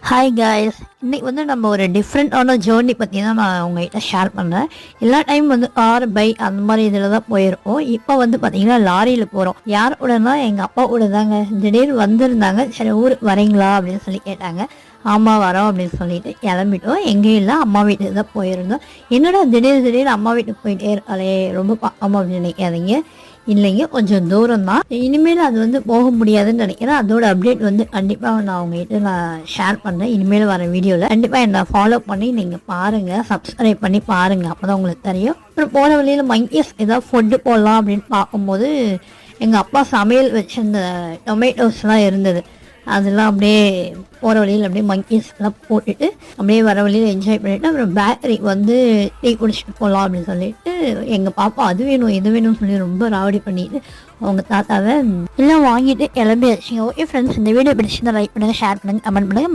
Hi guys, இன்னைக்கு வந்து நம்ம ஒரு டிஃப்ரெண்ட்டான ஜேர்னி பற்றி தான் நான் உங்ககிட்ட ஷேர் பண்ணுறேன். எல்லா டைம் வந்து கார் பைக் அந்த மாதிரி இதில் தான் போயிருக்கோம். இப்போ வந்து பார்த்தீங்கன்னா லாரியில் போகிறோம். யார் கூடனா எங்கள் அப்பா கூட தாங்க. திடீர்னு வந்திருந்தாங்க. சரி ஊருக்கு வரீங்களா அப்படின்னு சொல்லி கேட்டாங்க. ஆமாம் வரோம் அப்படின்னு சொல்லிட்டு கிளம்பிட்டோம். எங்கேயும் இல்லை, அம்மா வீட்டுக்கு தான் போயிருந்தோம். என்னடா திடீர்னு அம்மா வீட்டுக்கு போயிட்டே இருக்காளே, ரொம்ப பார்க்காம அப்படின்னு நினைக்காதீங்க. இல்லைங்க, கொஞ்சம் தூரம் தான். இனிமேல் அது வந்து போக முடியாதுன்னு நினைக்கிறேன். அதோட அப்டேட் வந்து கண்டிப்பாக நான் உங்ககிட்ட நான் ஷேர் பண்ணுறேன். இனிமேல் வர வீடியோவில் கண்டிப்பாக என்னை ஃபாலோ பண்ணி நீங்கள் பாருங்கள், சப்ஸ்கிரைப் பண்ணி பாருங்கள். அப்போ தான் உங்களுக்கு தெரியும். அப்புறம் போகிற வழியில் மங்கீஸ் ஏதாவது ஃபுட்டு போடலாம் அப்படின்னு பார்க்கும்போது எங்கள் அப்பா சமையல் வச்சிருந்த டொமேட்டோஸ்லாம் இருந்தது. அதெல்லாம் அப்படியே போகிற வழியில் அப்படியே மங்கீஸ்லாம் போட்டுட்டு அப்படியே வர வழியில் என்ஜாய் பண்ணிவிட்டு அப்புறம் பேக்கரி வந்து டீ குடிச்சிட்டு போகலாம் அப்படின்னு சொல்லிட்டு எங்கள் பாப்பா அது வேணும் இது வேணும்னு சொல்லி ரொம்ப ராவடி பண்ணிட்டு அவங்க தாத்தாவை எல்லாம் வாங்கிட்டு கிளம்பியாச்சுங்க. ஓகே ஃப்ரெண்ட்ஸ், இந்த வீடியோ பிடிச்சிருந்தா லைக் பண்ணுங்கள், ஷேர் பண்ணுங்கள், கமெண்ட் பண்ணுங்கள்.